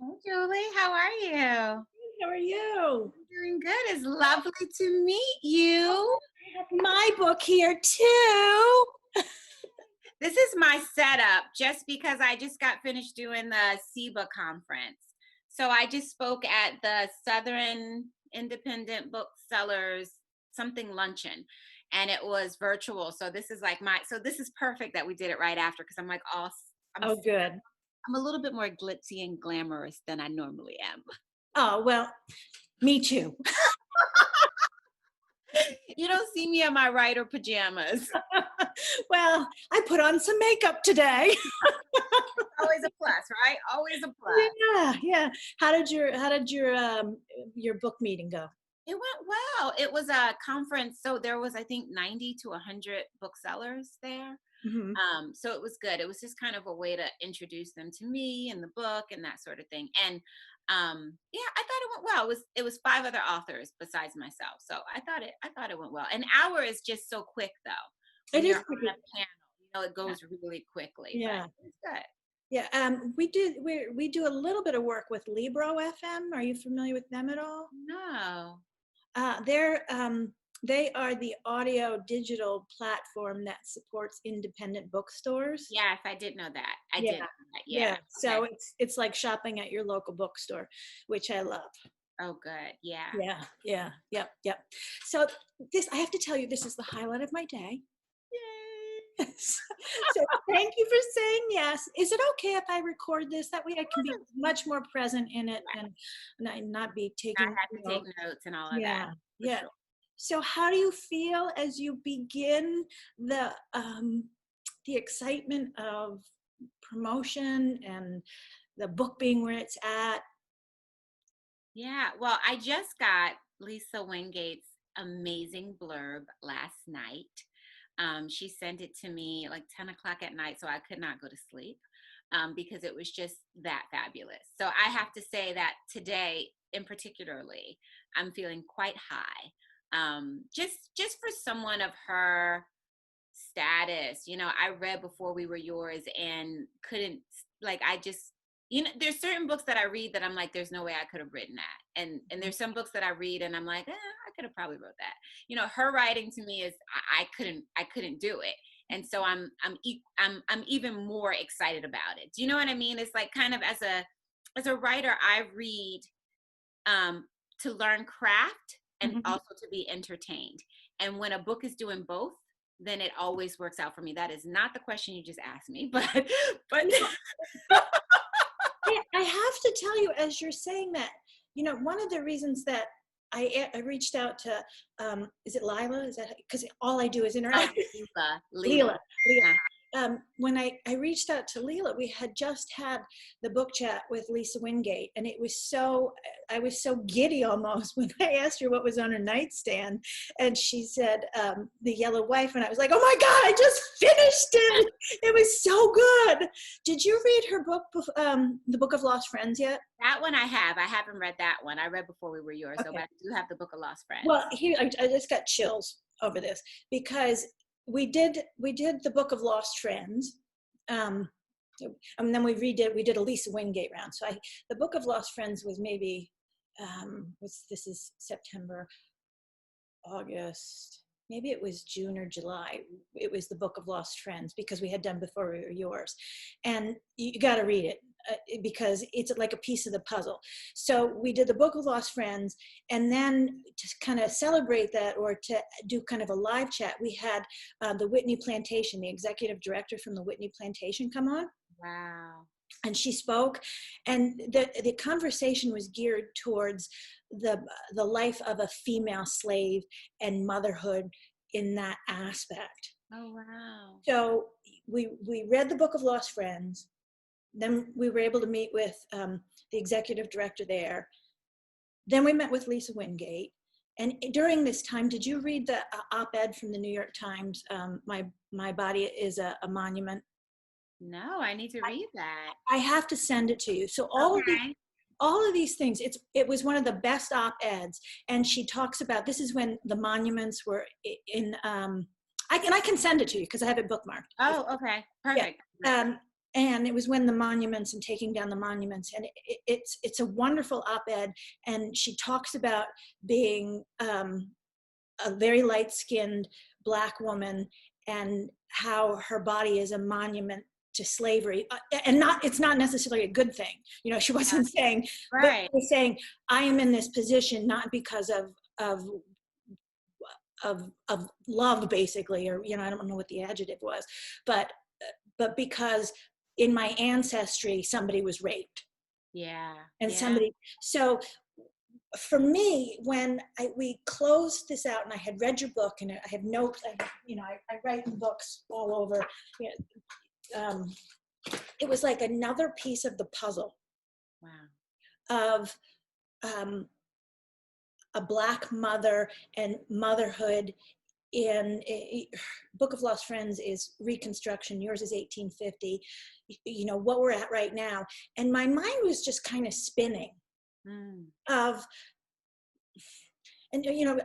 Hey, Julie, how are you? How are you? Doing good. It's lovely to meet you. I have my book here too. This is my setup just because I just got finished doing the SEBA conference. So I just spoke at the Southern Independent Booksellers something luncheon, and it was virtual. So this is like this is perfect that we did it right after because I'm like, I'm Oh, good. I'm a little bit more glitzy and glamorous than I normally am. Oh, well, me too. You don't see me in my writer pajamas. Well, I put on some makeup today. Always a plus, right? Always a plus. Yeah. How did your book meeting go? It went well. It was a conference, so there was I think 90 to 100 booksellers there. Hmm. So it was good. It was just kind of a way to introduce them to me and the book and that sort of thing. And yeah, I thought it went well. It was five other authors besides myself, so I thought it went well. An hour is just so quick though It when is you're on a pretty. panel. It goes really quickly, but Yeah. it's good. Yeah. We do a little bit of work with Libro FM. Are you familiar with them at all? No. They are the audio digital platform that supports independent bookstores. Yes, I did know that. I Yeah, did know that. Yeah. yeah. Okay. So it's like shopping at your local bookstore, which I love. Oh, good. Yeah. Yep. So this, I have to tell you, this is the highlight of my day. Yay. So thank you for saying yes. Is it okay if I record this? That way I can be much more present in it Right. and not be Not taking have to take notes. notes and all of that Yeah, for yeah. sure. So how do you feel as you begin the excitement of promotion and the book being where it's at? Yeah. Well, I just got Lisa Wingate's amazing blurb last night. She sent it to me like 10 o'clock at night, so I could not go to sleep because it was just that fabulous. So I have to say that today, in particularly, I'm feeling quite high. Just for someone of her status. I read Before We Were Yours and couldn't, like, I just, there's certain books that I read that I'm like, there's no way I could have written that. And there's some books that I read and I'm like, I could have probably wrote that. Her writing to me is, I couldn't do it. And so I'm even more excited about it. Do you know what I mean? It's like kind of as a writer, I read to learn craft and Mhm. also to be entertained. And when a book is doing both, then it always works out for me. That is not the question you just asked me, but You know, I have to tell you, as you're saying that, one of the reasons that I reached out to, is it Lila? Is that, because all I do is oh, interact. Leela. Leela. Uh, When I reached out to Leela, we had just had the book chat with Lisa Wingate, and I was so giddy almost when I asked her what was on her nightstand, and she said The Yellow Wife, and I was like, oh my God, I just finished it. It was so good. Did you read her book, The Book of Lost Friends, yet? that one I have. I haven't read that one. I read Before We Were Yours, so but Okay. I do have the Book of Lost Friends. Well, here I just got chills over this because we did the Book of Lost Friends, um, and then we did a Lisa Wingate round. So the Book of Lost Friends was maybe this is September, August, maybe it was June or July. It was the Book of Lost Friends because we had done Before We Were Yours, and you got to read it because it's like a piece of the puzzle. So we did the Book of Lost Friends, and then to kind of celebrate that, or to do kind of a live chat, we had the Whitney Plantation, the executive director from the Whitney Plantation, come on. Wow. And she spoke, and the conversation was geared towards the life of a female slave and motherhood in that aspect. Oh, wow. So we read the Book of Lost Friends, then we were able to meet with the executive director there, then we met with Lisa Wingate. And during this time, did you read the op-ed from the New York Times, my body is a monument? No, I need to read that. I have to send it to you. So Okay. all of these things, it was one of the best op-eds, and she talks about, this is when the monuments were in I can send it to you because I have it bookmarked. Oh, okay. Yeah. Perfect. um and it was when the monuments and taking down the monuments, and it's a wonderful op-ed, and she talks about being a very light-skinned Black woman and how her body is a monument to slavery, and not, it's not necessarily a good thing, you know, she wasn't saying, but Right. she was saying, I am in this position not because of of love, basically, or, you know, I don't know what the adjective was, but because in my ancestry somebody was raped, Yeah. and Yeah. somebody, so for me, when we closed this out, and I had read your book, and I have notes, you know, I write in books all over, you know, it was like another piece of the puzzle Wow. of um, a Black mother and motherhood in Book of Lost Friends is Reconstruction, yours is 1850, you know, what we're at right now. And my mind was just kind of spinning Mm. of, and you know,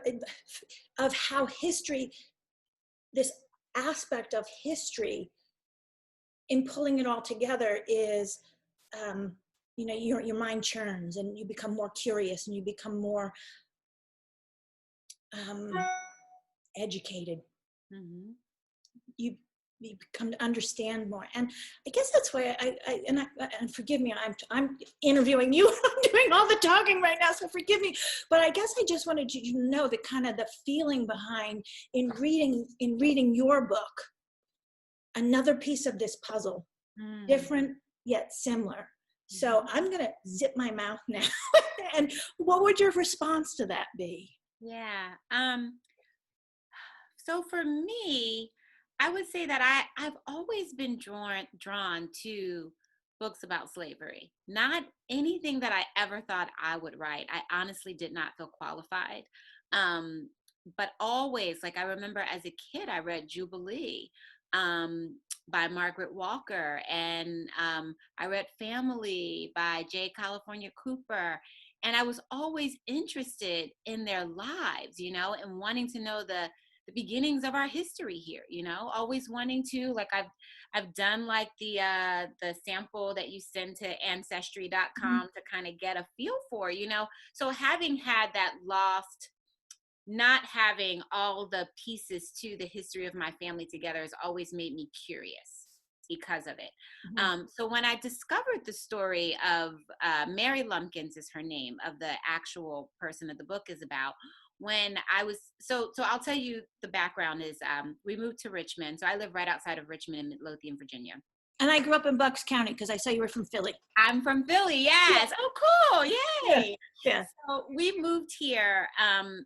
of how history, this aspect of history in pulling it all together is, um, you know, your mind churns and you become more curious and you become more um, educated. Mm-hmm. you you come to understand more, and I guess that's why and forgive me, I'm interviewing you. I'm doing all the talking right now, so forgive me, but I guess I just wanted you to know the kind of the feeling behind in reading your book, another piece of this puzzle, Mm. different yet similar. So Mm-hmm. I'm gonna zip my mouth now. And what would your response to that be? Yeah. So for me, I would say that I've always been drawn to books about slavery. Not anything that I ever thought I would write. I honestly did not feel qualified. Um, but always, like I remember as a kid, I read Jubilee by Margaret Walker, and I read Family by J. California Cooper. And I was always interested in their lives, you know, and wanting to know the beginnings of our history here, you know, always wanting to, like I've done like the sample that you send to ancestry.com to kind of get a feel for, you know. So having had that lost, not having all the pieces to the history of my family together has always made me curious because of it. Mhm. So when I discovered the story of Mary Lumpkins is her name, of the actual person that the book is about, when I was, so I'll tell you the background is we moved to Richmond. So I live right outside of Richmond in Midlothian, Virginia. And I grew up in Bucks County because I saw you were from Philly. I'm from Philly. Yeah, Yes. Oh, cool. yeah, Yay. yeah. So we moved here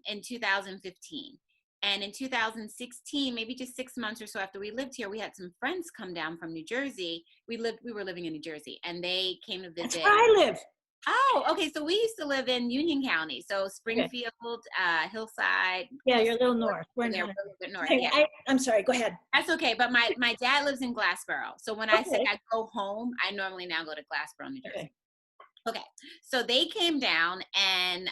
in 2015. And in 2016, maybe just 6 months or so after we lived here, we had some friends come down from New Jersey. We were living in New Jersey, and they came to That's visit. where I live. Oh, okay. So we used to live in Union County. So Okay. Springfield, Hillside, Yeah, you're a little Crystal, north. We're there, not. we're a little bit north. Anyway, Yeah. I'm sorry. Go ahead. That's okay. But my dad lives in Glassboro. So when I say Okay. I go home, I normally now go to Glassboro, New Jersey. Okay. Okay, so they came down, and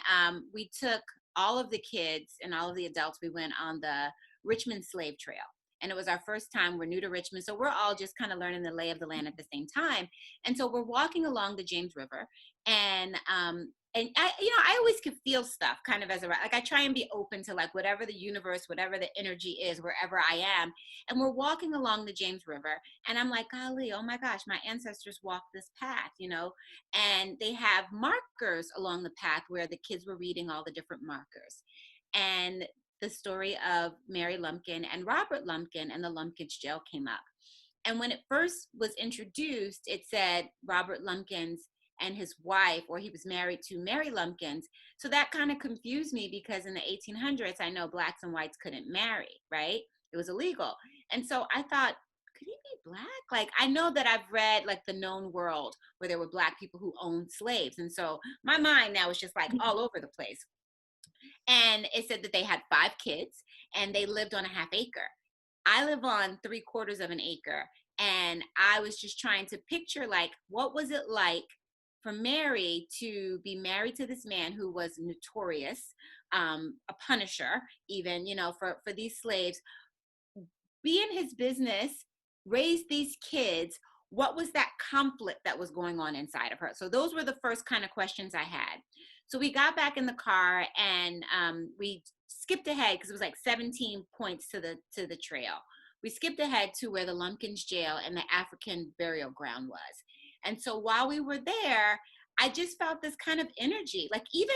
we took all of the kids and all of the adults. We went on the Richmond Slave Trail. And it was our first time. We're new to Richmond. So we're all just kind of learning the lay of the land at the same time. And so we're walking along the James River. And I, you know, I always could feel stuff kind of as a, like I try and be open to like whatever the universe, whatever the energy is, wherever I am. And we're walking along the James River. And I'm like, golly, oh my gosh, my ancestors walked this path, you know, and they have markers along the path where the kids were reading all the different markers. And the story of Mary Lumpkin and Robert Lumpkin and the Lumpkins jail came up. And when it first was introduced, it said Robert Lumpkins and his wife, or he was married to Mary Lumpkins. So that kind of confused me because in the 1800s, I know blacks and whites couldn't marry, right? It was illegal. And so I thought, could he be black? Like, I know that I've read like the known world where there were black people who owned slaves. And so my mind now is just like all over the place. And it said that they had 5 kids and they lived on a half acre. I live on 3/4 of an acre. And I was just trying to picture like, what was it like for Mary to be married to this man who was notorious, a punisher, even, you know, for these slaves, be in his business, raise these kids what was that conflict that was going on inside of her? So those were the first kind of questions I had. So we got back in the car, and we skipped ahead because it was like 17 points to the trail. We skipped ahead to where the Lumpkins jail and the African burial ground was. And so while we were there, I just felt this kind of energy. Like even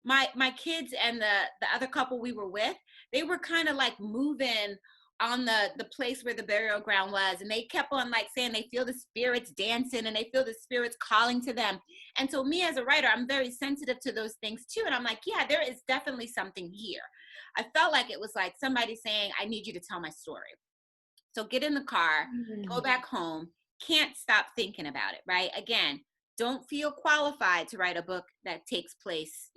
my kids and the other couple we were with, they were kind of like moving on the place where the burial ground was, and they kept on like saying they feel the spirits dancing and they feel the spirits calling to them. And so me as a writer, I'm very sensitive to those things too, and I'm like, yeah, there is definitely something here. I felt like it was like somebody saying, I need you to tell my story. So get in the car, go Mm. back home, can't stop thinking about it, right? Again, don't feel qualified to write a book that takes place,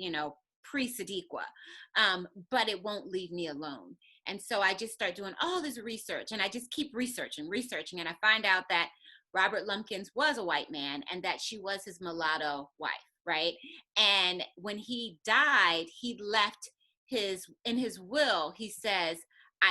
pre Sadeqa, but it won't leave me alone. And so I just start doing all this research, and I just keep researching. And I find out that Robert Lumpkins was a white man and that she was his mulatto wife, right? And when he died, he left in his will, he says,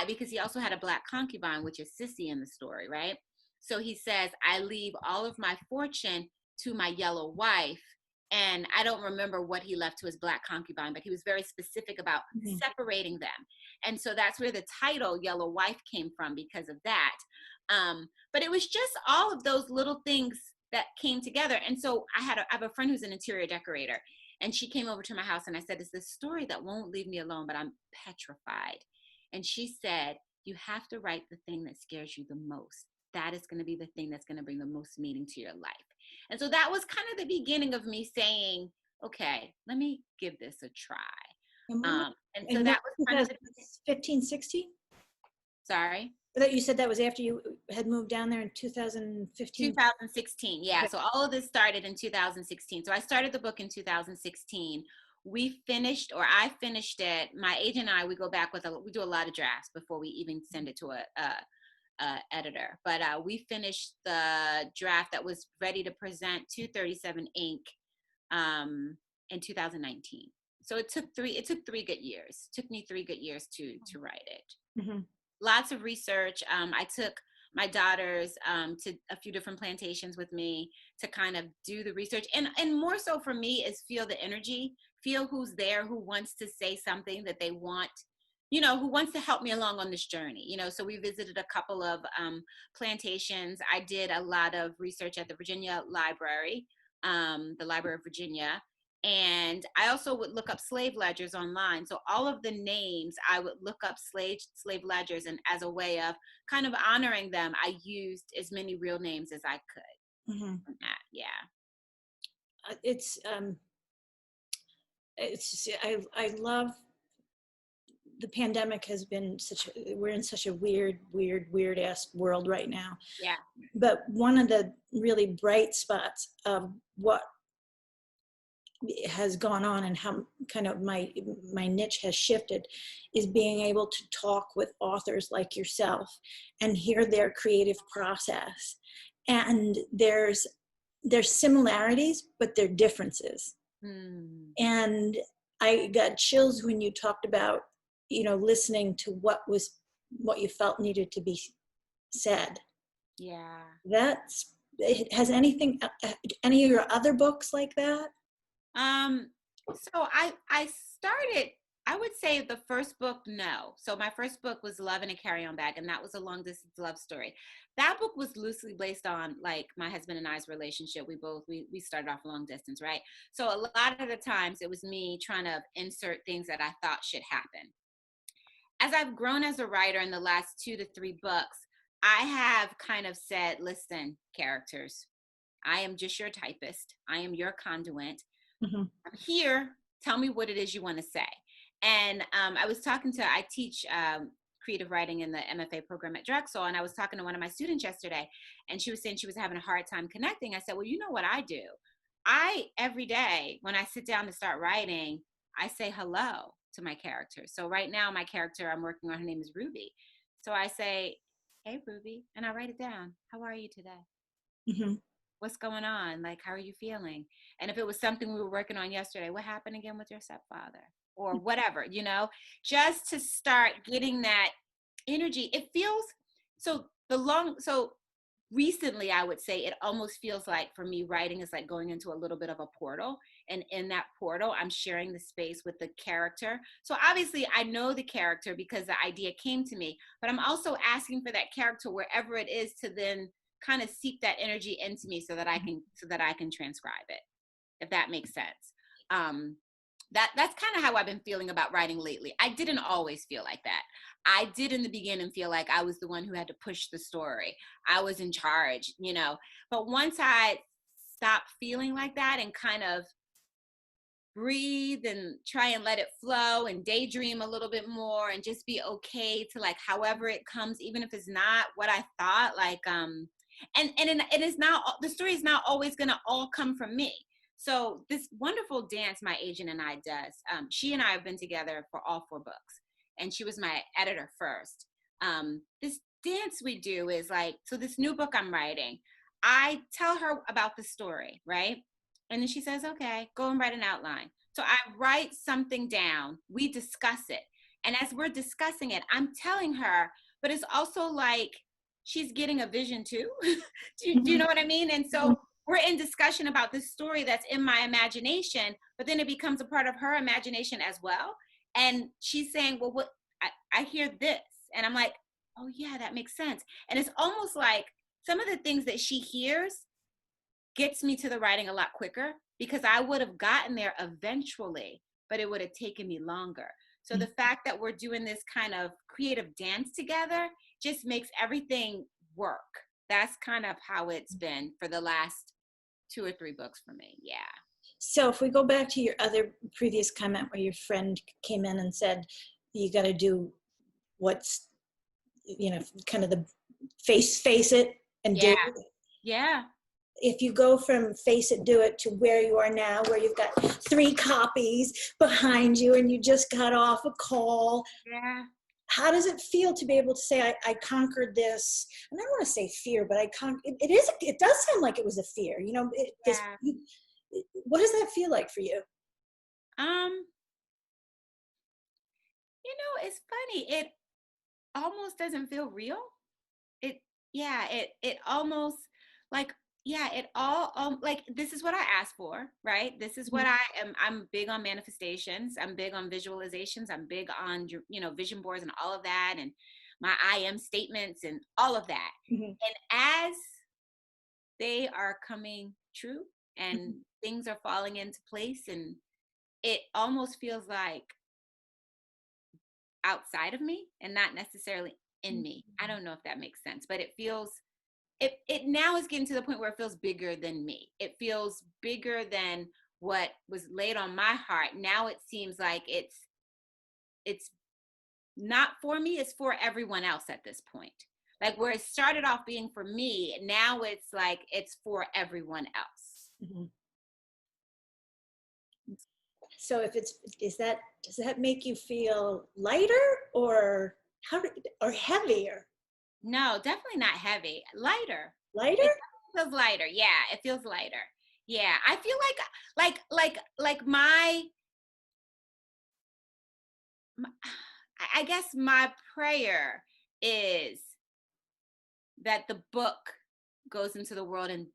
because he also had a black concubine, which is Sissy in the story, right? So he says, I leave all of my fortune to my yellow wife. And I don't remember what he left to his black concubine, but he was very specific about Mhm. separating them. And so that's where the title Yellow Wife came from, because of that. But it was just all of those little things that came together. And so I have a friend who's an interior decorator, and she came over to my house, and I said, it's this story that won't leave me alone, but I'm petrified. And she said, you have to write the thing that scares you the most. That is going to be the thing that's going to bring the most meaning to your life. And so that was kind of the beginning of me saying, okay, let me give this a try. And when And so and that what, was kind of the, 2015, 16? sorry, That you said that was after you had moved down there in 2015. 2016. Yeah. Okay. So all of this started in 2016. So I started the book in 2016. We finished, or I finished it. My agent and I, we go back we do a lot of drafts before we even send it to a editor. But we finished the draft that was ready to present to 37 Inc. In 2019. So it took three good years. It took me 3 good years to write it. Mm-hmm. Lots of research. I took my daughters to a few different plantations with me to kind of do the research, and more so for me is feel the energy, feel who's there, who wants to say something that they want, who wants to help me along on this journey. So we visited a couple of plantations. I did a lot of research at the Virginia Library, the Library of Virginia. And I also would look up slave ledgers online. So all of the names, I would look up slave ledgers, and as a way of kind of honoring them, I used as many real names as I could. Mm-hmm. Yeah. It's I love the pandemic. Has been we're in such a weird ass world right now. Yeah. But one of the really bright spots of what has gone on and how kind of my niche has shifted is being able to talk with authors like yourself and hear their creative process. And there's similarities, but there are differences. Hmm. And I got chills when you talked about, listening to what you felt needed to be said. Yeah. Has any of your other books like that? So I started, I would say the first book, no. So my first book was Love in a CarryOn Bag, and that was a long distance love story. That book was loosely based on like my husband and I's relationship. We started off long distance, right? So a lot of the times it was me trying to insert things that I thought should happen. As I've grown as a writer in the last 2 to 3 books, I have kind of said, listen, characters, I am just your typist. I am your conduit. Mm-hmm. I'm here. Tell me what it is you want to say. And I teach creative writing in the MFA program at Drexel. And I was talking to one of my students yesterday, and she was saying she was having a hard time connecting. I said, well, you know what I do? Every day when I sit down to start writing, I say hello to my character. So right now, my character I'm working on, her name is Ruby. So I say, hey, Ruby, and I write it down. How are you today? Mm-hmm. What's going on? Like, how are you feeling? And if it was something we were working on yesterday, what happened again with your stepfather? Or whatever, just to start getting that energy. It feels so recently, I would say it almost feels like for me, writing is like going into a little bit of a portal. And in that portal, I'm sharing the space with the character. So obviously, I know the character because the idea came to me, but I'm also asking for that character wherever it is to then kind of seep that energy into me so that I can transcribe it, if that makes sense. Um, that's kind of how I've been feeling about writing lately. I didn't always feel like that. I did in the beginning feel like I was the one who had to push the story. I was in charge, you know. But once I stopped feeling like that and kind of breathe and try and let it flow and daydream a little bit more and just be okay to like however it comes, even if it's not what I thought, like it is not, the story is not always going to all come from me. So this wonderful dance my agent and I does, she and I have been together for all 4 books, and she was my editor first. This dance we do is like, so this new book I'm writing, I tell her about the story, right? And then she says, okay, go and write an outline. So I write something down, we discuss it. And as we're discussing it, I'm telling her, but it's also like she's getting a vision too. Do you know what I mean? And so we're in discussion about this story that's in my imagination, but then it becomes a part of her imagination as well. And she's saying, well, what I hear this. And I'm like, oh yeah, that makes sense. And it's almost like some of the things that she hears gets me to the writing a lot quicker, because I would have gotten there eventually, but it would have taken me longer. So the fact that we're doing this kind of creative dance together just makes everything work. That's kind of how it's been for the last 2 or 3 books for me. Yeah. So if we go back to your other previous comment where your friend came in and said, you got to do what's, kind of the face it and do Yeah. it. Yeah. If you go from face it, do it to where you are now, where you've got 3 copies behind you and you just got off a call, Yeah. how does it feel to be able to say, I conquered this? And I don't want to say fear, but it does sound like it was a fear, Yeah. what does that feel like for you? Um, it's funny. It almost doesn't feel real. It, yeah, it almost like, yeah, it all like, this is what I asked for, right? This is what I'm big on manifestations, I'm big on visualizations, I'm big on vision boards and all of that, and my I am statements and all of that. Mm-hmm. And as they are coming true and things are falling into place, and it almost feels like outside of me and not necessarily in me. I don't know if that makes sense, but it feels, it now is getting to the point where it feels bigger than me. It feels bigger than what was laid on my heart. Now it seems like it's not for me, it's for everyone else at this point. Like where it started off being for me, now it's like it's for everyone else. Mm-hmm. So does that make you feel lighter or or heavier? No, definitely not heavy. Lighter. Lighter? It feels lighter. Yeah, it feels lighter. Yeah, I feel like my I guess my prayer is that the book goes into the world and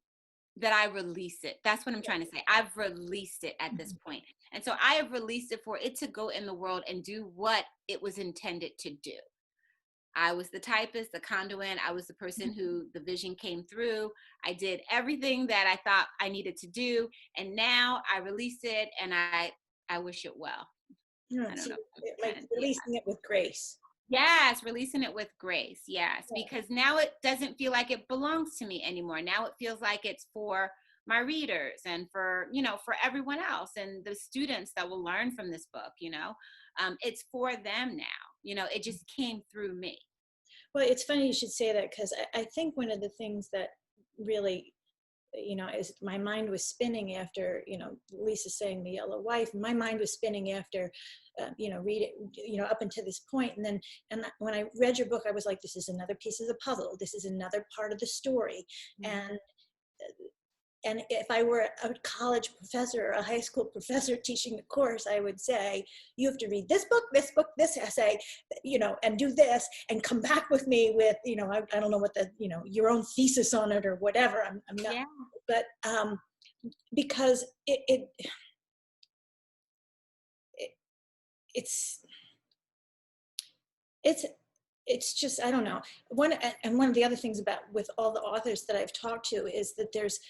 that I release it. That's what I'm trying to say. I've released it at this point. And so I have released it for it to go in the world and do what it was intended to do. I was the typist, the conduit. I was the person who the vision came through. I did everything that I thought I needed to do. And now I release it and I wish it well. I don't So know. like Yeah. releasing it with grace. Yes, releasing it with grace. Yes, because now it doesn't feel like it belongs to me anymore. Now it feels like it's for my readers and for everyone else and the students that will learn from this book. It's for them now. It just came through me. Well, it's funny you should say that, because I think one of the things that really, is my mind was spinning after, Lisa saying The Yellow Wife. My mind was spinning after, read it, up until this point. And when I read your book, I was like, this is another piece of the puzzle. This is another part of the story. And and if I were a college professor or a high school professor teaching the course, I would say, you have to read this book, this essay, and do this, and come back with me with, I don't know what your own thesis on it or whatever. I'm not, Yeah. but because it's it's it's just, I don't know. One of the other things about with all the authors that I've talked to is that there's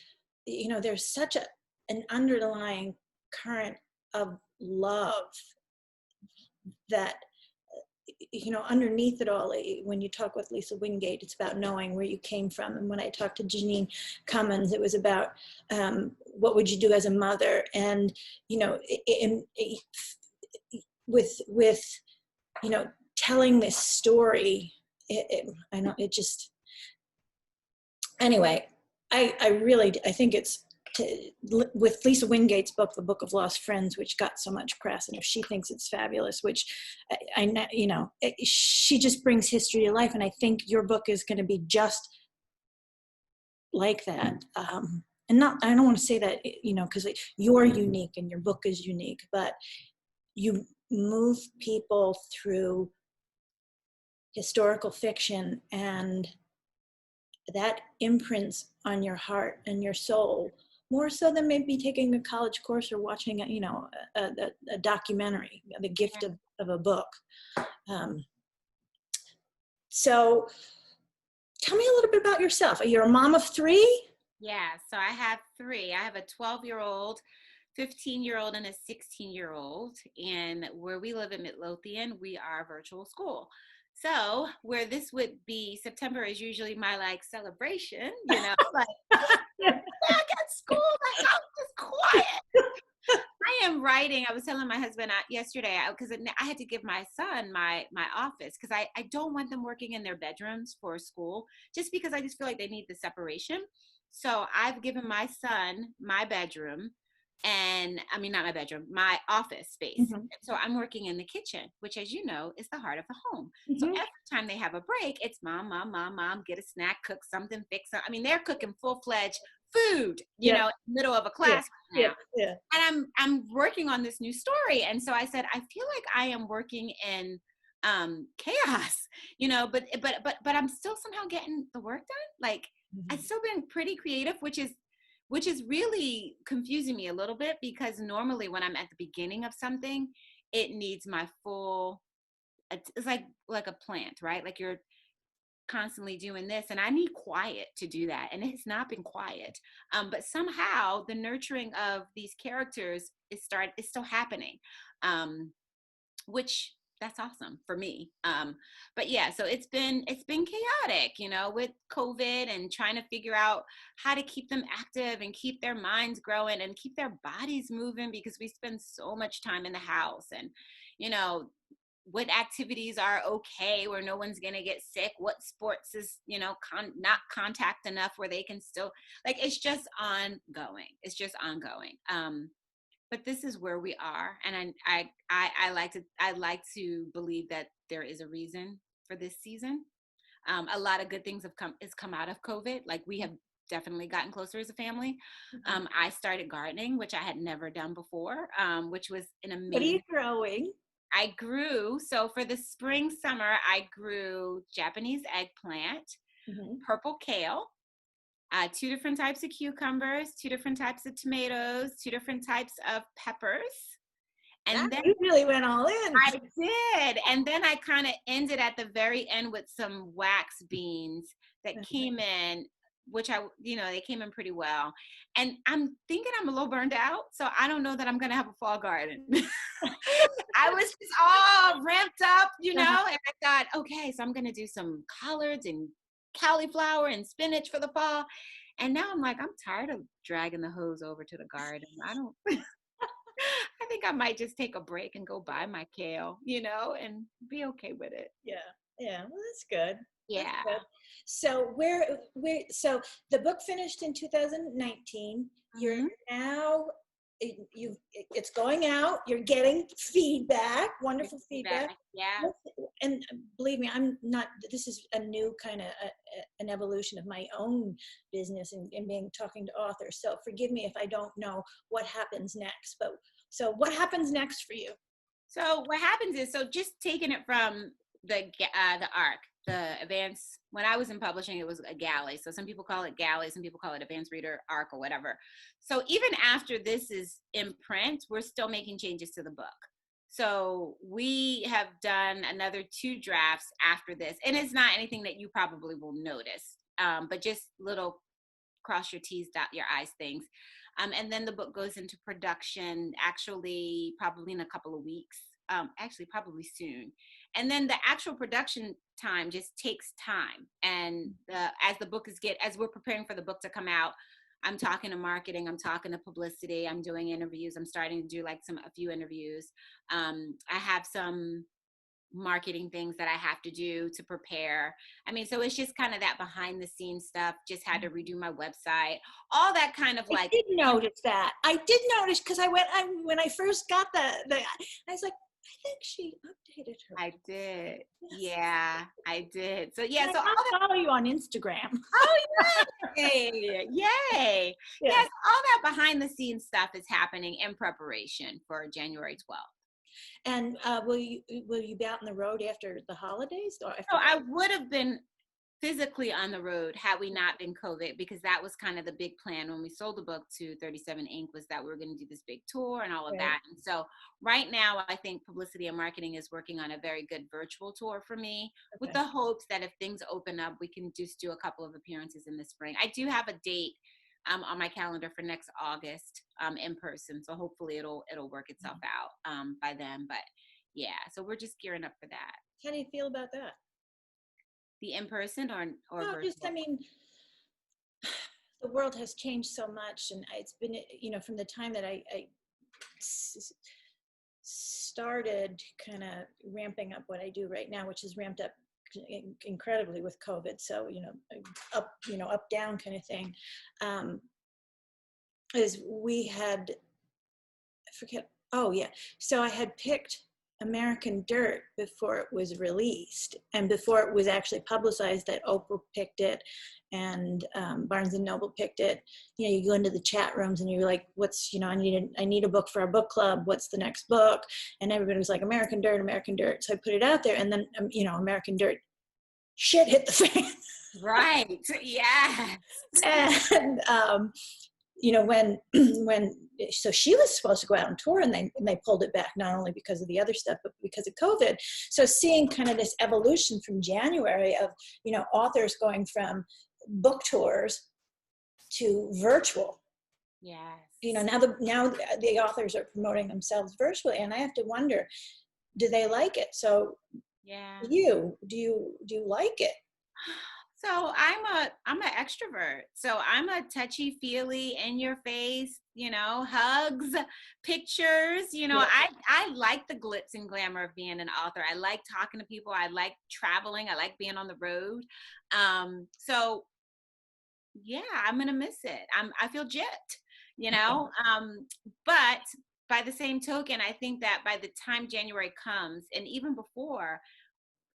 such an underlying current of love that, underneath it all, when you talk with Lisa Wingate, it's about knowing where you came from. And when I talked to Janine Cummins, it was about what would you do as a mother? And, with telling this story, I know it just, anyway, I think it's with Lisa Wingate's book, The Book of Lost Friends, which got so much press, and if she thinks it's fabulous, which she just brings history to life, and I think your book is going to be just like that. And I don't want to say that, because you're unique and your book is unique, but you move people through historical fiction, and that imprints on your heart and your soul more so than maybe taking a college course or watching a documentary, the gift of a book. So tell me a little bit about yourself. You're a mom of three? Yeah, so I have three. I have a 12-year-old, 15-year-old, and a 16-year-old. And where we live in Midlothian, we are a virtual school. So where this would be, September is usually my like celebration, like back at school, my house is quiet. I am writing. I was telling my husband yesterday, because I had to give my son my office, because I don't want them working in their bedrooms for school, just because I just feel like they need the separation. So I've given my son my bedroom, and I mean, not my bedroom, my office space. Mm-hmm. So I'm working in the kitchen, which, as you know, is the heart of the home. So Mm-hmm. every time they have a break, it's mom, get a snack, cook something, fix something. I mean, they're cooking full-fledged food, Yeah. middle of a Yeah. class right Yeah. now. Yeah. And I'm working on this new story. And so I said, I feel like I am working in chaos, but I'm still somehow getting the work done. Like, Mm-hmm. I've still been pretty creative, which is really confusing me a little bit, because normally when I'm at the beginning of something, it needs my full, it's like a plant, right? Like you're constantly doing this, and I need quiet to do that, and it's not been quiet. But somehow the nurturing of these characters is still happening, which that's awesome for me. But yeah, so it's been chaotic, with COVID, and trying to figure out how to keep them active and keep their minds growing and keep their bodies moving, because we spend so much time in the house, and what activities are okay where no one's going to get sick, what sports is not contact enough where they can still, like, it's just ongoing. But this is where we are, and I like to believe that there is a reason for this season. A lot of good things have come out of COVID. Like, we have definitely gotten closer as a family. Mm-hmm. I started gardening, which I had never done before, which was an What are you amazing. growing? I grew, so for the spring, summer, I grew Japanese eggplant, Mm-hmm. purple kale, 2 different types of cucumbers, 2 different types of tomatoes, 2 different types of peppers. Ah, And then you really went all in. I did. And then I kind of ended at the very end with some wax beans that came in, which they came in pretty well. And I'm thinking I'm a little burned out, so I don't know that I'm going to have a fall garden. I was just all ramped up, and I thought, okay, so I'm going to do some collards and cauliflower and spinach for the fall. And now I'm like, I'm tired of dragging the hose over to the garden. I think I might just take a break and go buy my kale, and be okay with it. Yeah. Yeah. Well, that's good. That's Yeah. good. So so the book finished in 2019. You're Mhm. now it's going out, you're getting feedback, wonderful feedback. Yeah. And believe me, I'm not, this is a new kind of an evolution of my own business and being talking to authors. So forgive me if I don't know what happens next, but so what happens next for you? So what happens is, so just taking it from the ARC, the advanced. When I was in publishing, it was a galley. So some people call it galley, some people call it advanced reader ARC or whatever. So even after this is in print, we're still making changes to the book. So we have done another 2 drafts after this, and it's not anything that you probably will notice, but just little cross your T's, dot your I's things. And then the book goes into production actually probably in a couple of weeks, actually probably soon. And then the actual production time just takes time. And as the book as we're preparing for the book to come out, I'm talking to marketing, I'm talking to publicity, I'm doing interviews, I'm starting to do like a few interviews. I have some marketing things that I have to do to prepare. I mean, so it's just kind of that behind the scenes stuff. Just had to redo my website, all that kind of I like. did notice that. I did notice because when I first got I was like, I think she updated her. I did. Yes. Yeah, I did. So yeah, And so all I that. follow you on Instagram. Oh, yay! Yay! Yeah. Yes, all that behind the scenes stuff is happening in preparation for January 12th. And will you be out on the road after the holidays or after? So I would have been physically on the road had we not been COVID, because that was kind of the big plan when we sold the book to 37 Inc. was that we were going to do this big tour and all of that. And so right now, I think publicity and marketing is working on a very good virtual tour for me, with the hopes that if things open up, we can just do a couple of appearances in the spring. I do have a date on my calendar for next August in person. So hopefully it'll work itself out by then. But yeah, so we're just gearing up for that. How do you feel about that? The in person or No, virtual? just I mean, the world has changed so much, and it's been from the time that I started kind of ramping up what I do right now, which is ramped up incredibly with COVID. So up down kind of thing. Is we had I forget. Oh yeah. So I had picked American Dirt before it was released and before it was actually publicized that Oprah picked it and Barnes and Noble picked it. You go into the chat rooms and you're like, what's, I need a book for our book club. What's the next book? And everybody was like, American Dirt, American Dirt. So I put it out there, and then, American Dirt, shit hit the fan. Right. Yeah. And, when so she was supposed to go out on tour, and they pulled it back, not only because of the other stuff, but because of COVID. So seeing kind of this evolution from January of, authors going from book tours to virtual. Yes. Now the authors are promoting themselves virtually, and I have to wonder, do they like it? So yeah. do you like it? So I'm an extrovert. So I'm a touchy feely, in your face, hugs, pictures. Yeah. I like the glitz and glamour of being an author. I like talking to people. I like traveling. I like being on the road. So yeah, I'm gonna miss it. I feel gypped, but by the same token, I think that by the time January comes, and even before,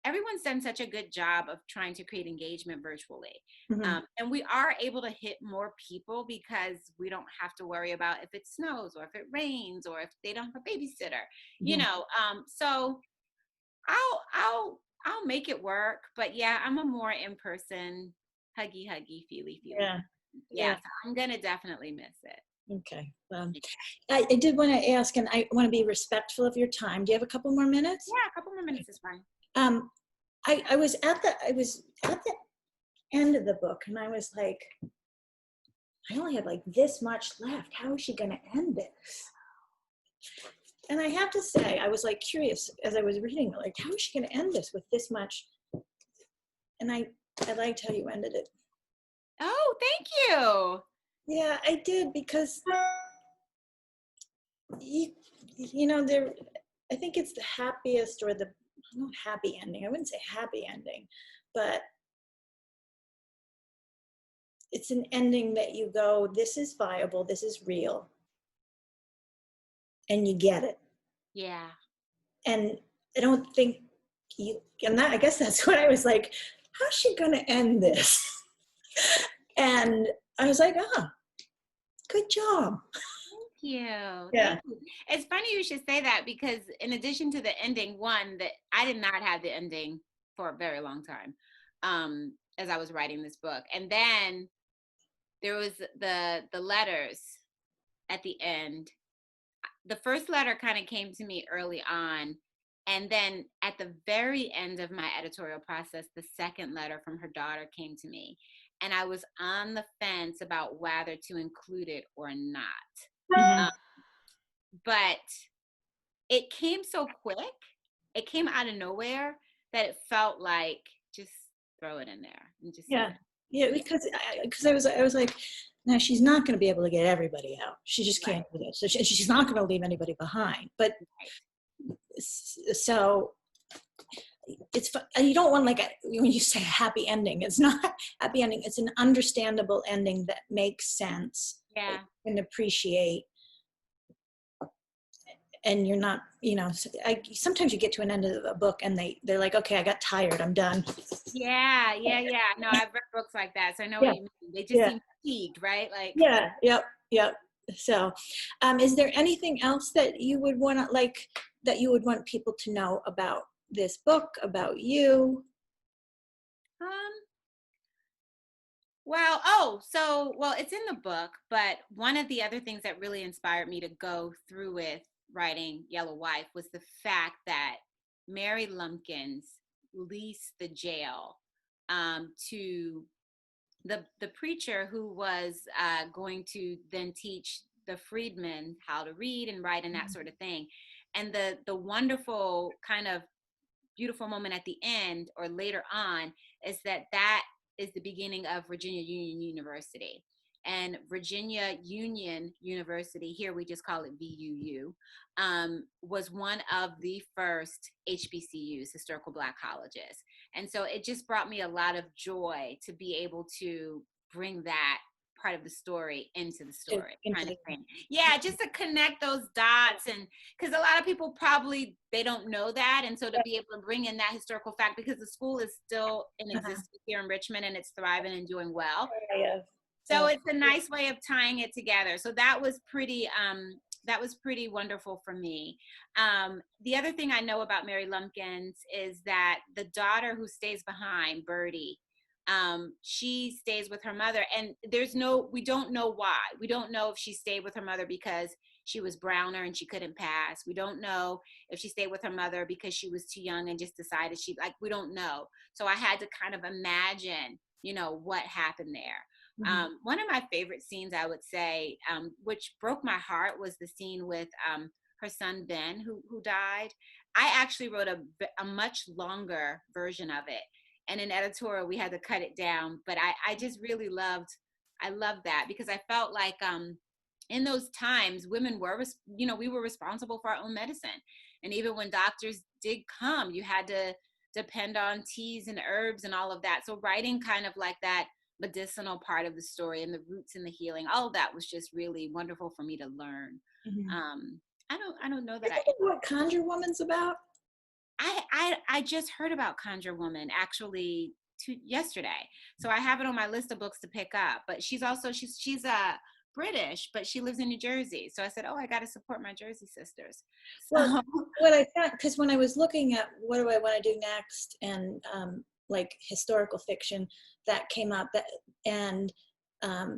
everyone's done such a good job of trying to create engagement virtually. Mm-hmm. And we are able to hit more people because we don't have to worry about if it snows or if it rains or if they don't have a babysitter, so I'll make it work. But yeah, I'm a more in-person, huggy, feely. Yeah. So I'm going to definitely miss it. Okay. I did want to ask, and I want to be respectful of your time. Do you have a couple more minutes? Yeah, a couple more minutes is fine. I was at the end of the book, and I was like, I only have like this much left. How is she going to end this? And I have to say, I was like curious as I was reading, like, how is she going to end this with this much? And I liked how you ended it. Oh, thank you. Yeah, I did, because I think it's the happiest, or the not happy ending. I wouldn't say happy ending, but it's an ending that you go, this is viable, this is real. and you get it. Yeah. And I don't think and that, I guess that's what I was like, how's she going to end this? And I was like, oh, good job. Thank you. Yeah. Thank you. It's funny you should say that because in addition to the ending, one, that I did not have the ending for a very long time, as I was writing this book. And then there was the letters at the end. The first letter kind of came to me early on. And then at the very end of my editorial process, the second letter from her daughter came to me. And I was on the fence about whether to include it or not. Mhm. Um, but it came so quick. It came out of nowhere that it felt like just throw it in there and just say Yeah. it. Yeah, Yeah, because I was like, no, she's not going to be able to get everybody out. She just right, can't do that. So she's not going to leave anybody behind. But right. so it's you don't want like when you say happy ending, it's not happy ending. It's an understandable ending that makes sense, that Yeah. you can appreciate, and you're not, sometimes you get to an end of a book and they're like, okay, I got tired, I'm done. Yeah, yeah, yeah. No, I've read books like that, so I know what Yeah, you mean. They just yeah, seem fatigued, right? Like, yeah, yep, yep. So, is there anything else that you would want to that you would want people to know about this book, about you? um, well, it's in the book, but one of the other things that really inspired me to go through with writing Yellow Wife was the fact that Mary Lumpkins leased the jail to the preacher who was going to then teach the freedmen how to read and write and that sort of thing. And the wonderful kind of beautiful moment at the end or later on is that is the beginning of Virginia Union University. And Virginia Union University, here we just call it VUU, was one of the first HBCUs, historical Black colleges. And so it just brought me a lot of joy to be able to bring that part of the story into the story Into kind of the, thing. Yeah, just to connect those dots, and because a lot of people probably they don't know that, and so to be able to bring in that historical fact, because the school is still in uh-huh. existence here in Richmond and it's thriving and doing well, Yeah. so it's a nice way of tying it together. So that was pretty wonderful for me. The other thing I know about Mary Lumpkins is that the daughter who stays behind, Birdie, she stays with her mother, and we don't know why. We don't know if she stayed with her mother because she was browner and she couldn't pass. We don't know if she stayed with her mother because she was too young and just decided we don't know. So I had to kind of imagine, what happened there. Mhm. One of my favorite scenes, I would say, which broke my heart, was the scene with her son Ben, who died. I actually wrote a much longer version of it, and in editorial we had to cut it down. But I just really I loved that because I felt like in those times women were, we were responsible for our own medicine, and even when doctors did come, you had to depend on teas and herbs and all of that. So writing kind of like that medicinal part of the story and the roots and the healing, all of that was just really wonderful for me to learn. Mhm. um I don't know that Isn't it what Conjure Woman's about? I just heard about Conjure Woman actually yesterday, so I have it on my list of books to pick up. But she's British, but she lives in New Jersey, so I said, oh, I got to support my Jersey sisters. Well, So what I found, because when I was looking at what do I want to do next, and like historical fiction, that came up. And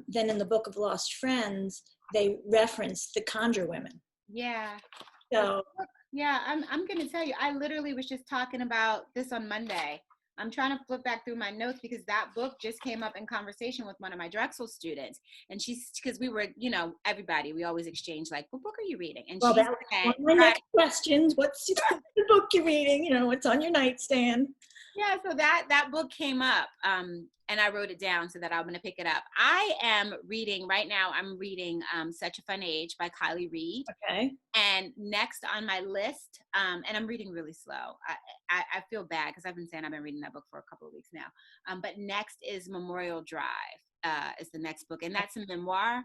then in the Book of Lost Friends, they referenced the Conjure Women. yeah, the So, book, yeah, I'm gonna tell you, I literally was just talking about this on Monday. I'm trying to flip back through my notes because that book just came up in conversation with one of my Drexel students, and she's because we were, everybody, we always exchange like, what book are you reading? And well, she that was one said, of my right. next questions. What's the book you're reading? What's on your nightstand? Yeah, so that book came up, and I wrote it down so that I'm going to pick it up. I am reading right now. I'm reading Such a Fun Age by Kylie Reed, Okay. and next on my list, and I'm reading really slow. I feel bad because I've been saying I've been reading that book for a couple of weeks now. But next is Memorial Drive, is the next book, and that's a memoir.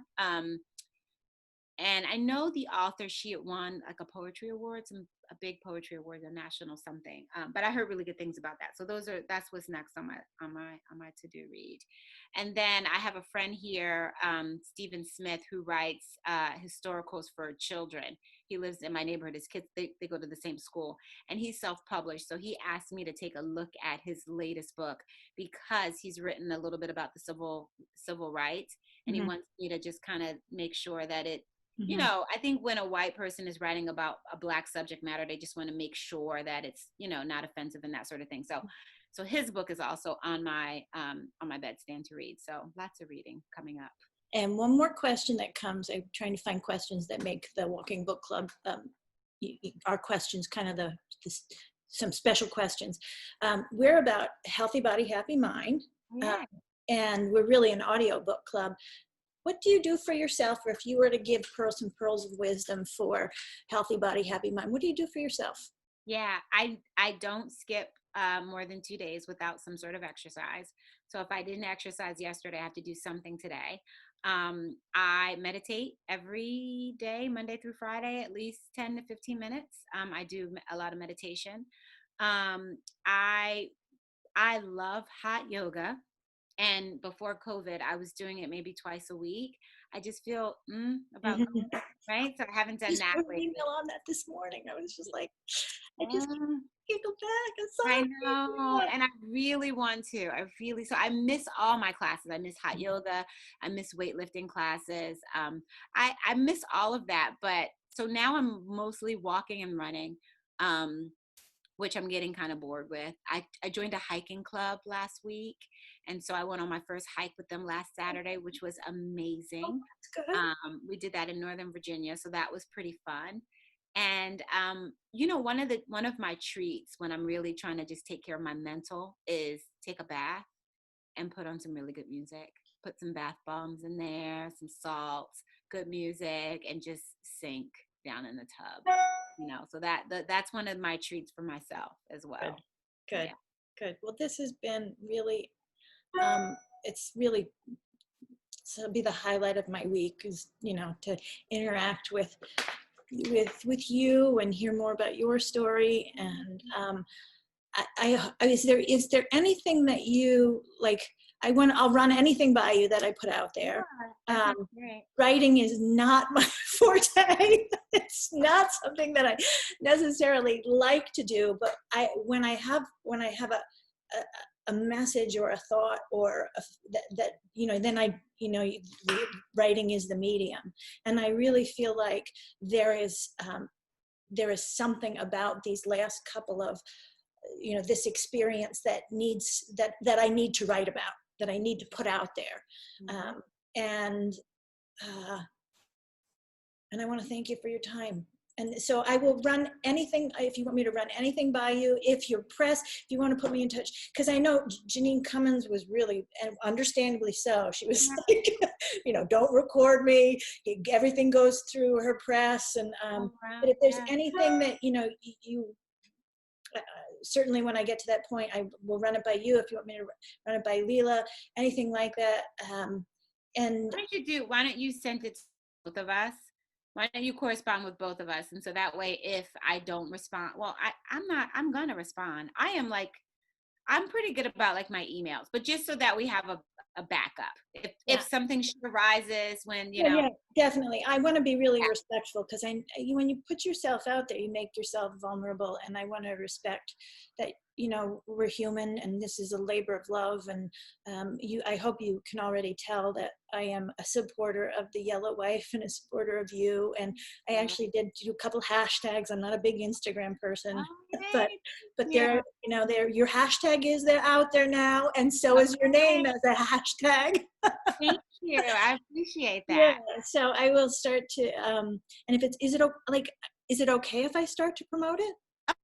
And I know the author, she had won like a poetry award, a big poetry award, a national something. But I heard really good things about that. So that's what's next on my to-do read. And then I have a friend here, Stephen Smith, who writes historicals for children. He lives in my neighborhood. His kids, they go to the same school, and he's self-published. So he asked me to take a look at his latest book because he's written a little bit about the civil rights, and he Mm-hmm. wants me to just kind of make sure that Mm-hmm. I think when a white person is writing about a Black subject matter, they just want to make sure that it's, not offensive and that sort of thing. So his book is also on my bedstand to read. So lots of reading coming up. And one more question that comes, I'm trying to find questions that make the Walking Book Club, our questions kind of some special questions. We're about healthy body, happy mind. Yeah. And we're really an audio book club. What do you do for yourself, or if you were to give some pearls of wisdom for healthy body, happy mind, what do you do for yourself? Yeah, I don't skip more than 2 days without some sort of exercise. So if I didn't exercise yesterday, I have to do something today. I meditate every day, Monday through Friday, at least 10 to 15 minutes. I do a lot of meditation. Um, I I love hot yoga. And before COVID, I was doing it maybe twice a week. I just feel about Mm-hmm. COVID, right? So I haven't done Just that put an lately. email on that this morning. I was just like, I just Um, can't go back. I'm I know, sorry. and I really want to. So I miss all my classes. I miss hot yoga. I miss weightlifting classes. I miss all of that. But so now I'm mostly walking and running, which I'm getting kind of bored with. I joined a hiking club last week, and so I went on my first hike with them last Saturday, which was Oh, amazing. that's good. We did that in Northern Virginia, so that was pretty fun. And one of my treats when I'm really trying to just take care of my mental is take a bath and put on some really good music. Put some bath bombs in there, some salts, good music, and just sink down in the tub. So that's one of my treats for myself as Good, well. good, Yeah. good. Well, this has been really, it's really, so it'll be the highlight of my week is, to interact with you and hear more about your story. And is there anything that you like? I'll run anything by you that I put out there. Sure. That Um, sounds great. Writing is not my forte. It's not something that I necessarily like to do. But when I have a message or a thought or that then writing is the medium, and I really feel like there is something about these last couple of this experience that I need to write about, that I need to put out there. Mhm. And and I want to thank you for your time. And so I will run anything, if you want me to run anything by you, if you're pressed, if you want to put me in touch, because I know Janine Cummins was really, and understandably so, she was like, don't record me. Everything goes through her press. And Oh, wow. but if there's Yeah. anything that you certainly when I get to that point, I will run it by you. If you want me to run it by Leela, anything like that. And Why don't you send it to both of us? Why don't you correspond with both of us? And so that way, if I don't respond, well, I'm going to respond. I'm pretty good about like my emails, but just so that we have a backup. If yeah, something arises when, yeah, definitely. I want to be really yeah, respectful because when you put yourself out there, you make yourself vulnerable, and I want to respect that. We're human, and this is a labor of love. And I hope you can already tell that I am a supporter of the Yellow Wife and a supporter of you. And I yeah. actually did do a couple hashtags. I'm not a big Instagram person, Oh, but yay. there, Yeah. your hashtag is there out there now, and so is your name Okay. as a hashtag. Thank you. I appreciate Yeah, that. so I will start to and if is it okay if I start to promote it?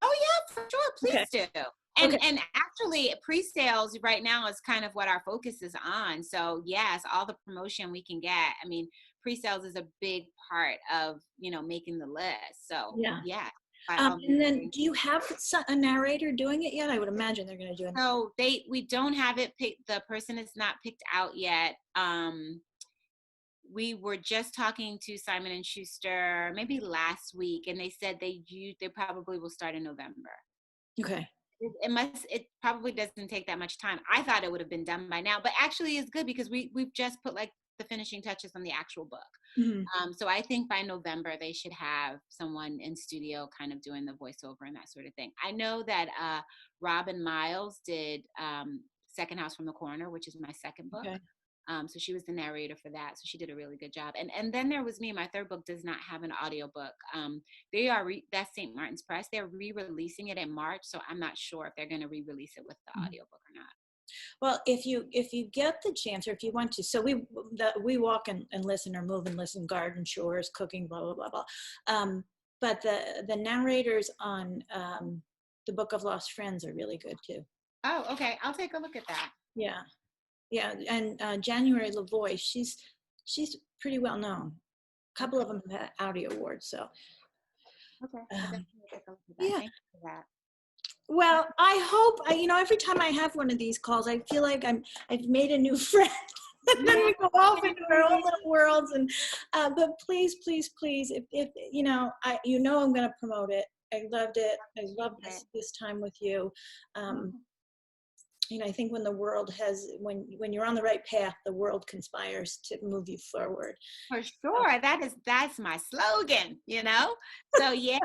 Oh yeah, for sure. Okay. Please do. Okay. And actually pre-sales right now is kind of what our focus is on. So yes, all the promotion we can get. I mean, pre-sales is a big part of, making the list. So Yeah. yeah, by all And then means. do you have a narrator doing it yet? I would imagine they're going to do it. So we don't have it picked. The person is not picked out yet. we were just talking to Simon and Schuster maybe last week, and they said they probably will start in November. Okay. It probably doesn't take that much time. I thought it would have been done by now, but actually it's good because we've just put like the finishing touches on the actual book. Mm-hmm. So I think by November they should have someone in studio kind of doing the voiceover and that sort of thing. I know that Robin Miles did Second House from the Corner, which is my second book. Okay. So she was the narrator for that. So she did a really good job. And then there was me. My third book does not have an audiobook. That's St. Martin's Press. They're re-releasing it in March. So I'm not sure if they're going to re-release it with the audiobook or not. Well, if you get the chance, or if you want to, so we walk and listen, or move and listen, garden, chores, cooking, blah, blah, blah, blah. But the narrators on the Book of Lost Friends are really good too. Oh, okay. I'll take a look at that. Yeah. Yeah, and January LaVoy, she's pretty well known. A couple of them have had Audi awards, so. Okay, I'll definitely take a look at that. Yeah. Thank you for that. Well, I hope every time I have one of these calls, I feel like I've made a new friend. And then we go off into our own little worlds. And but please, please, please, if I'm going to promote it. I loved it. I love this time with you. I think when the world when you're on the right path, the world conspires to move you forward. For sure. That's my slogan, So yeah,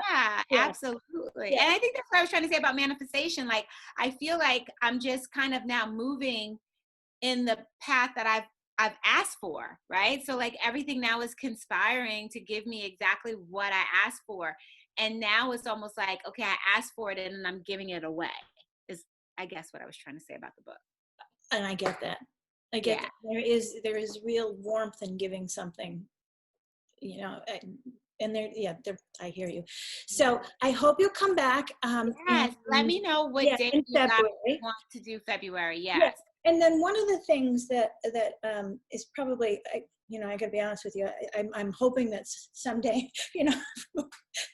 absolutely. Yeah. And I think that's what I was trying to say about manifestation. Like, I feel like I'm just kind of now moving in the path that I've asked for, right? So like everything now is conspiring to give me exactly what I asked for. And now it's almost like, okay, I asked for it and I'm giving it away. I guess what I was trying to say about the book. And I get that. That. There is real warmth in giving something, and I hear you. So I hope you'll come back. Yes, let me know what day you guys want to do February. Yes. And then one of the things that is probably, I gotta be honest with you, I'm hoping that someday,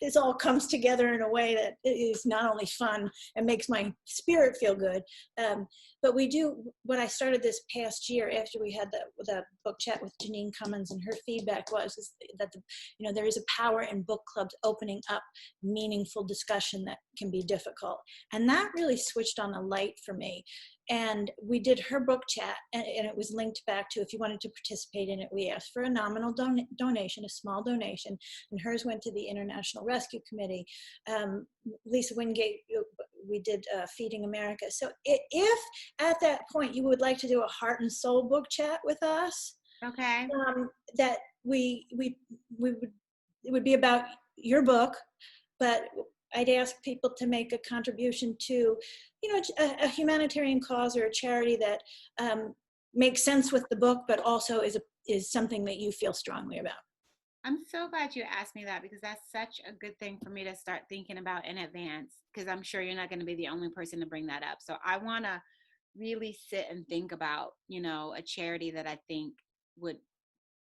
this all comes together in a way that is not only fun and makes my spirit feel good, but we do, what I started this past year after we had the book chat with Janine Cummins, and her feedback was that there is a power in book clubs opening up meaningful discussion that can be difficult. And that really switched on the light for me. And we did her book chat, and it was linked back to, if you wanted to participate in it, we asked for a nominal donation, a small donation, and hers went to the International Rescue Committee. Lisa Wingate, we did Feeding America. So if at that point you would like to do a heart and soul book chat with us, okay, that we would, it would be about your book, but I'd ask people to make a contribution to, a humanitarian cause or a charity that makes sense with the book, but also is something that you feel strongly about. I'm so glad you asked me that, because that's such a good thing for me to start thinking about in advance, because I'm sure you're not going to be the only person to bring that up. So I want to really sit and think about, a charity that I think would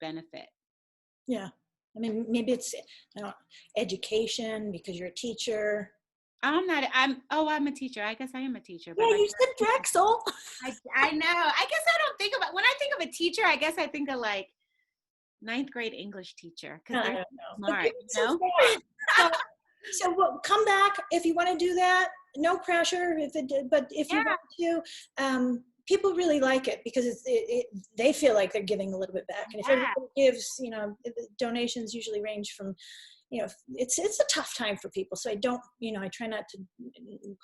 benefit. Yeah. I mean, maybe it's education, because you're a teacher. I'm a teacher. I guess I am a teacher. But you said Drexel. I know. I guess I don't think about, when I think of a teacher, I guess I think of like 9th grade English teacher, because they're smart. So come back if you want to do that. No pressure. But if you want to, people really like it, because they feel like they're giving a little bit back. And if everybody gives, donations usually range from, it's a tough time for people. So I don't, I try not to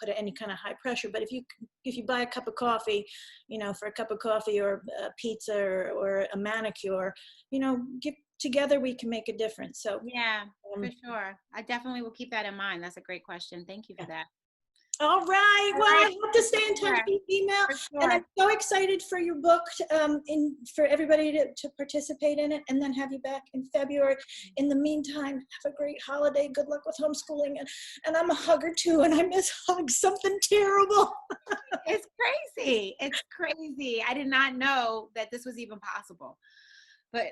put any kind of high pressure. But if you buy a cup of coffee, for a cup of coffee or a pizza or a manicure, together we can make a difference. So yeah, for sure. I definitely will keep that in mind. That's a great question. Thank you for that. All right. Well, I hope to stay in touch via email. Sure. And I'm so excited for your book, for everybody to participate in it, and then have you back in February. In the meantime, have a great holiday. Good luck with homeschooling. And I'm a hugger too, and I miss hugs. Something terrible. It's crazy. It's crazy. I did not know that this was even possible. But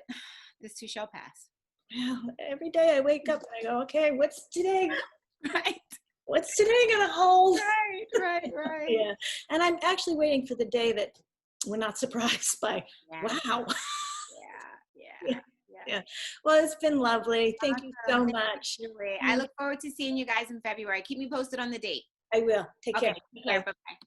this too shall pass. Well, every day I wake up and I go, okay, what's today? Right. What's today going to hold? Right. Yeah. And I'm actually waiting for the day that we're not surprised by, wow. Yeah. Yeah. Well, it's been lovely. Thank you Awesome. so Thank you, much. Julie. I look forward to seeing you guys in February. Keep me posted on the date. I will. Take Okay, care. take care. Bye. Bye-bye.